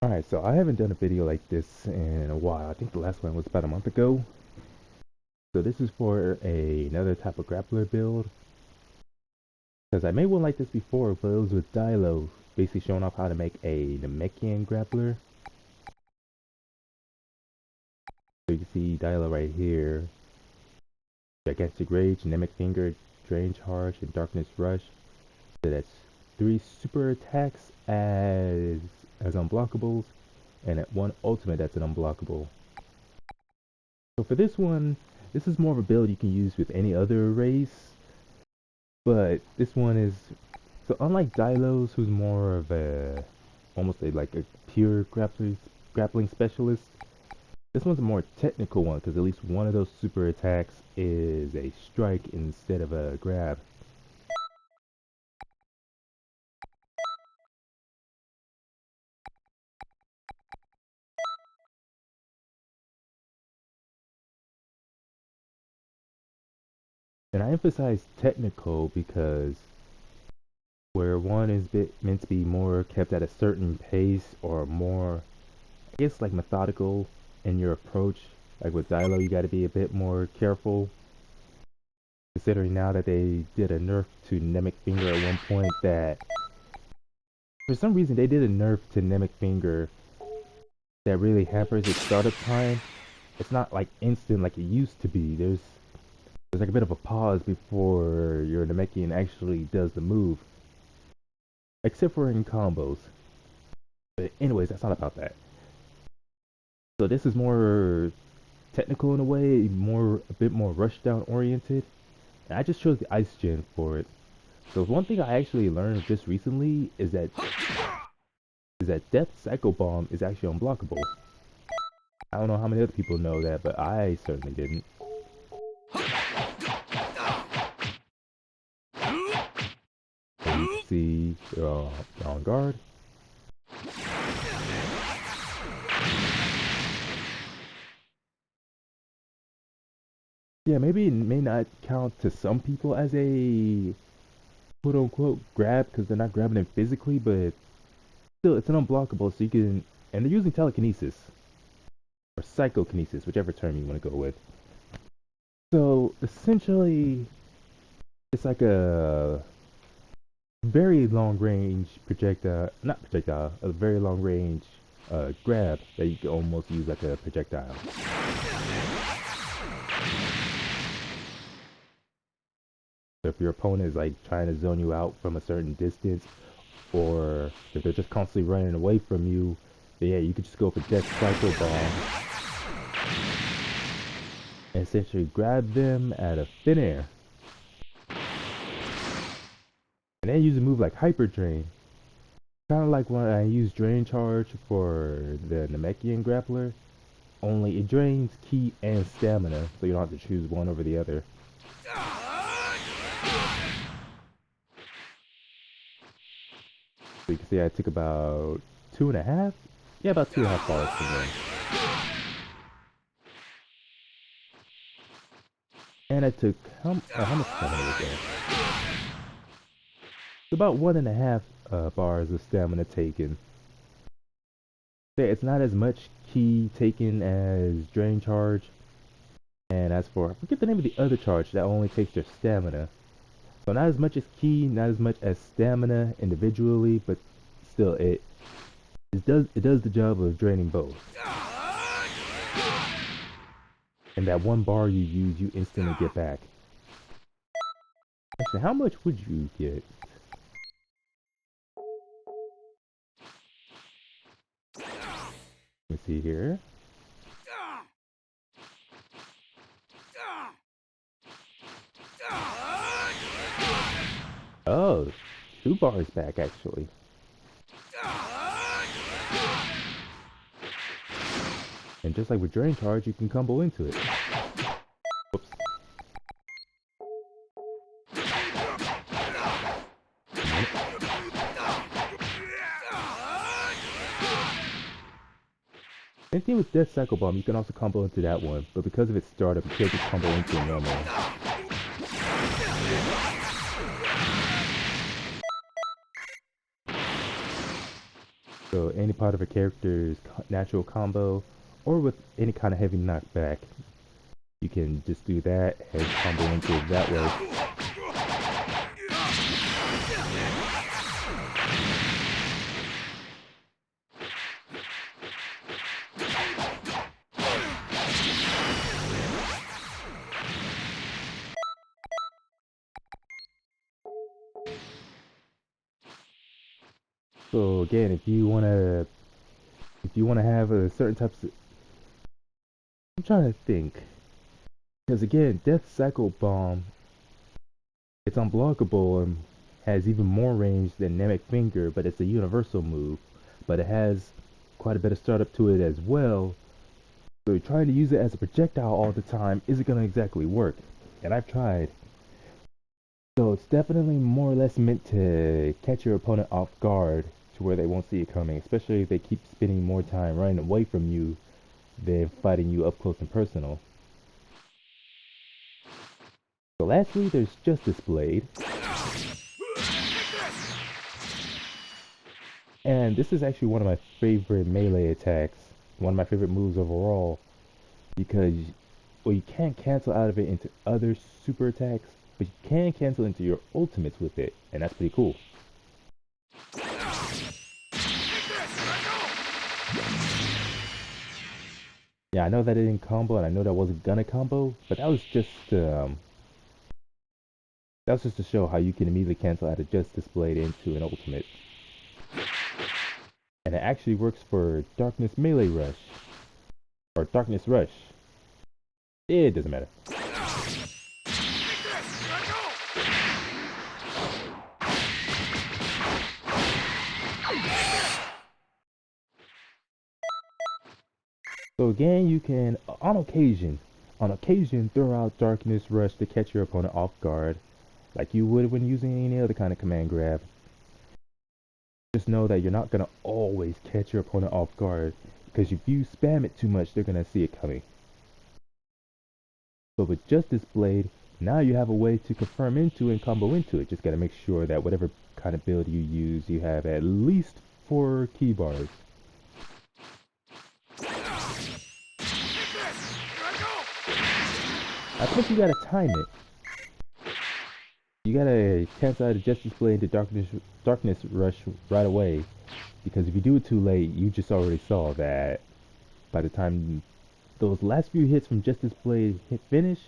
Alright, so I haven't done a video like this in a while. I think the last one was about a month ago. So this is for another type of grappler build. Because I made one like this before, but it was with Dilo, basically showing off how to make a Namekian grappler. So you can see Dilo right here. Gigantic Rage, Namek Finger, Drain Charge, and Darkness Rush. So that's 3 super attacks as unblockables, and at 1 ultimate that's an unblockable. So for this one, this is more of a build you can use with any other race, but this one is, so unlike Dylos, who's more of a, almost like a pure grappling specialist, this one's a more technical one because at least one of those super attacks is a strike instead of a grab. And I emphasize technical because where one is meant to be more kept at a certain pace or more, I guess, like methodical in your approach. Like with Dilo, you got to be a bit more careful. Considering now that they did a nerf to Namek Finger at one point, that for some reason they did a nerf to Namek Finger that really hampers its startup time. It's not like instant like it used to be. There's like a bit of a pause before your Namekian actually does the move, except for in combos. But anyways, that's not about that. So this is more technical in a way, a bit more rushdown oriented. And I just chose the Ice Gen for it. So one thing I actually learned just recently is that Death Psycho Bomb is actually unblockable. I don't know how many other people know that, but I certainly didn't. So you can see they're on guard. Yeah, maybe it may not count to some people as a quote-unquote grab because they're not grabbing it physically, but still, it's an unblockable, so you can, and they're using telekinesis or psychokinesis, whichever term you want to go with. So essentially, it's like a very long range projectile, not projectile, a very long range grab that you can almost use like a projectile. So if your opponent is like trying to zone you out from a certain distance, or if they're just constantly running away from you, then yeah, you could just go for Death Cycle Bomb and essentially grab them out of thin air. And then use a move like Hyper Drain. Kind of like when I use Drain Charge for the Namekian Grappler, only it drains ki and stamina, so you don't have to choose one over the other. So you can see I took about 2.5? Yeah, about 2.5 bars from there. And I took, how much stamina was there? It's about 1.5 bars of stamina taken. It's not as much ki taken as Drain Charge. And as for, I forget the name of the other charge that only takes your stamina. So not as much as ki, not as much as stamina individually, but still it does the job of draining both. And that 1 bar you use, you instantly get back. Actually, how much would you get? Let me see here. Oh, 2 bars back actually. And just like with Drain Charge, you can combo into it. Whoops. Same thing with Death Cycle Bomb, you can also combo into that one, but because of its startup, you can't just combo into it normally. So any part of a character's natural combo, or with any kind of heavy knockback, you can just do that and combo into it that way. So again, if you wanna have a certain types of, I'm trying to think, because again, Death Cycle Bomb, it's unblockable and has even more range than Namek Finger, but it's a universal move. But it has quite a bit of startup to it as well. So trying to use it as a projectile all the time isn't gonna exactly work. And I've tried. So it's definitely more or less meant to catch your opponent off guard to where they won't see it coming, especially if they keep spending more time running away from you than fighting you up close and personal. So lastly, there's Justice Blade. And this is actually one of my favorite melee attacks, one of my favorite moves overall, because, well, you can't cancel out of it into other super attacks, but you can cancel into your ultimates with it, and that's pretty cool. Yeah, I know that it didn't combo, and I know that wasn't gonna combo, but that was just to show how you can immediately cancel out of Justice Blade into an ultimate. And it actually works for Darkness Melee Rush, or Darkness Rush. It doesn't matter. So again, you can, on occasion, throw out Darkness Rush to catch your opponent off guard, like you would when using any other kind of command grab. Just know that you're not going to always catch your opponent off guard, because if you spam it too much, they're going to see it coming. But with Justice Blade, now you have a way to confirm into and combo into it. Just got to make sure that whatever kind of build you use, you have at least 4 key bars. I think you gotta time it. You gotta cancel out of Justice Blade into Darkness Rush right away, because if you do it too late, you just already saw that by the time those last few hits from Justice Blade hit finish,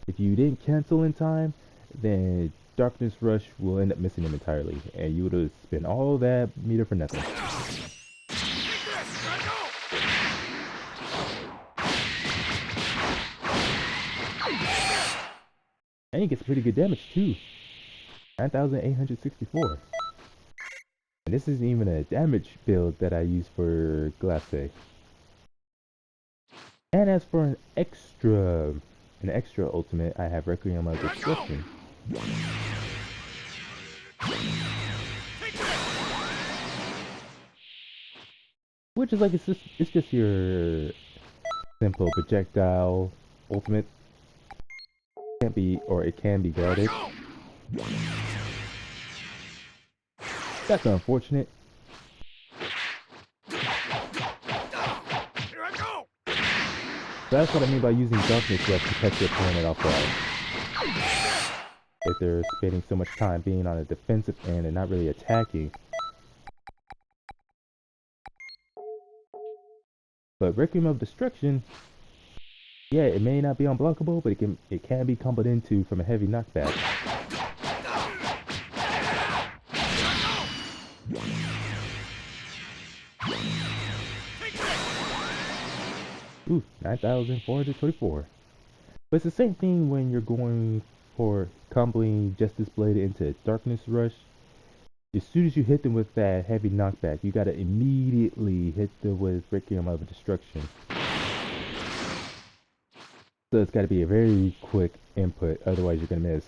if you didn't cancel in time, then Darkness Rush will end up missing him entirely, and you would have spent all that meter for nothing. And he gets pretty good damage too. 9,864. And this isn't even a damage build that I use for Glace. And as for an extra ultimate, I have Requiem of Destruction. Which is like, it's just your simple projectile ultimate. Can't be, or it can be guarded. That's unfortunate. That's what I mean by using Darkness Rush to catch your opponent off guard. If they're spending so much time being on a defensive end and not really attacking. But Requiem of Destruction, yeah, it may not be unblockable, but it can be comboed into from a heavy knockback. Ooh, 9,424. But it's the same thing when you're going for comboing Justice Blade into Darkness Rush. As soon as you hit them with that heavy knockback, you gotta immediately hit them with Requiem of Destruction. So it's gotta be a very quick input, otherwise you're gonna miss.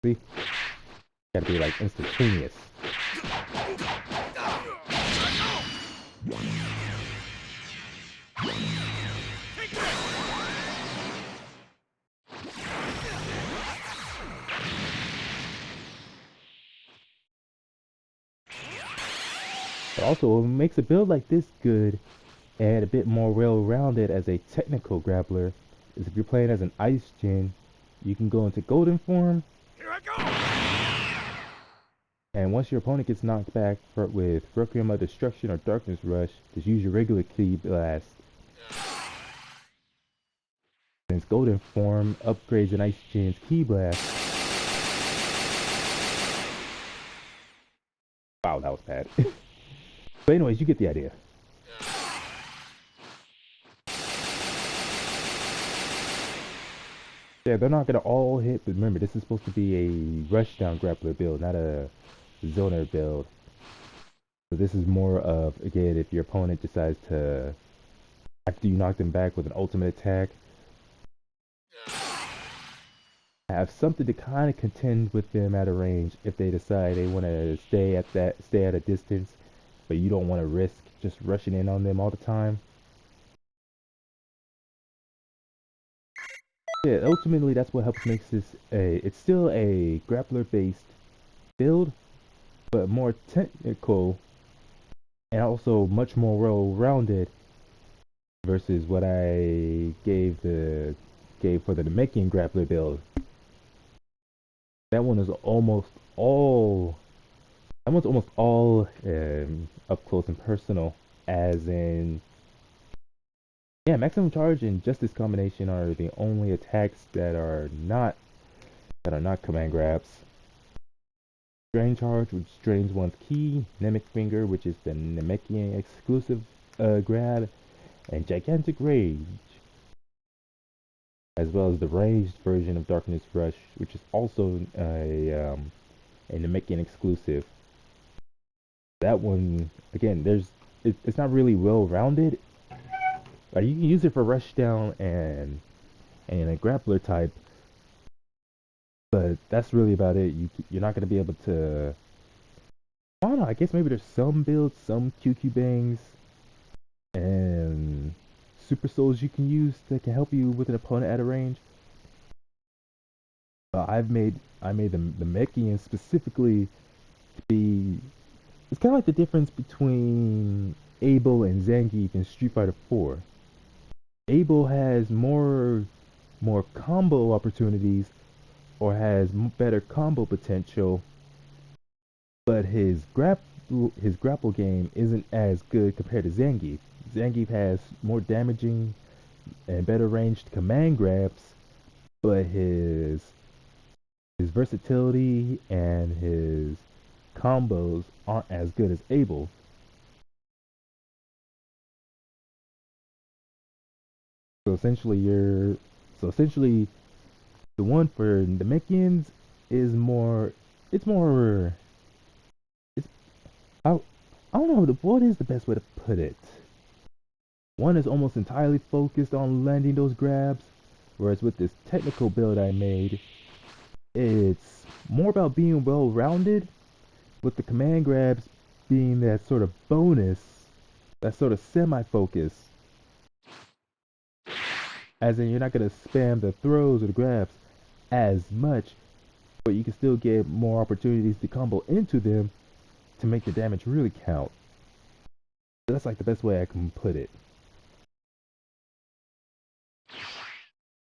See? Gotta be like instantaneous. But also, what makes a build like this good and a bit more well-rounded as a technical grappler is if you're playing as an ice gen, you can go into golden form, Here I go! and once your opponent gets knocked back with Requiem of Destruction or Darkness Rush, just use your regular Ki Blast. Since golden form upgrades an ice gen's Ki Blast. Wow, that was bad. But anyways, you get the idea. Yeah, they're not gonna all hit, but remember, this is supposed to be a rushdown grappler build, not a zoner build. So this is more of, again, if your opponent decides to, after you knock them back with an ultimate attack, have something to kind of contend with them at a range if they decide they want to stay at a distance, but you don't want to risk just rushing in on them all the time. Yeah, ultimately that's what helps makes this it's still a grappler based build, but more technical and also much more well-rounded versus what I gave for the Namekian grappler build. That one is almost all that one's almost all up close and personal, as in, yeah, maximum charge and justice combination are the only attacks that are not command grabs. Drain charge, which drains one's ki, Nemec finger, which is the Namekian exclusive grab, and gigantic rage, as well as the ranged version of darkness rush, which is also a Namekian exclusive. That one, again, it's not really well rounded. You can use it for rushdown and a grappler type, but that's really about it. You're not gonna be able to. I don't know. I guess maybe there's some builds, some QQ bangs, and super souls you can use that can help you with an opponent at a range. I made the Mechian specifically to be. It's kind of like the difference between Abel and Zangief in Street Fighter 4. Abel has more combo opportunities or has better combo potential, but his grapple game isn't as good compared to Zangief. Zangief has more damaging and better ranged command grabs, but his versatility and his combos aren't as good as Abel. So essentially, the one for the Mechians is more. It's more. It's I, I don't know what is the best way to put it. One is almost entirely focused on landing those grabs, whereas with this technical build I made, it's more about being well-rounded, with the command grabs being that sort of bonus, that sort of semi-focus. As in, you're not going to spam the throws or the grabs as much, but you can still get more opportunities to combo into them to make the damage really count. So that's like the best way I can put it.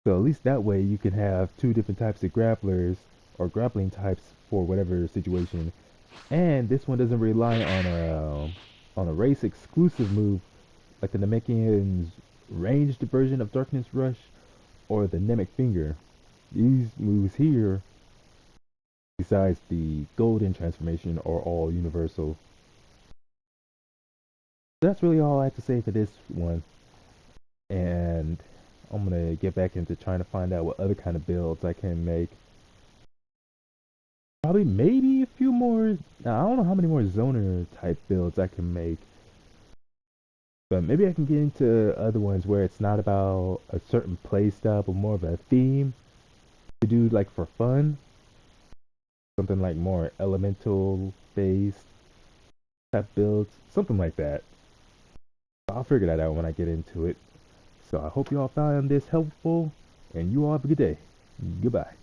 So at least that way you can have two different types of grapplers or grappling types for whatever situation. And this one doesn't rely on a race exclusive move like the Namekian's ranged version of Darkness Rush or the Nemec Finger. These moves here, besides the golden transformation, are all universal. That's really all I have to say for this one. And I'm gonna get back into trying to find out what other kind of builds I can make. Probably maybe a few more. I don't know how many more zoner type builds I can make. But maybe I can get into other ones where it's not about a certain play style, but more of a theme to do like for fun. Something like more elemental based type builds. Something like that. I'll figure that out when I get into it. So I hope you all found this helpful, and you all have a good day. Goodbye.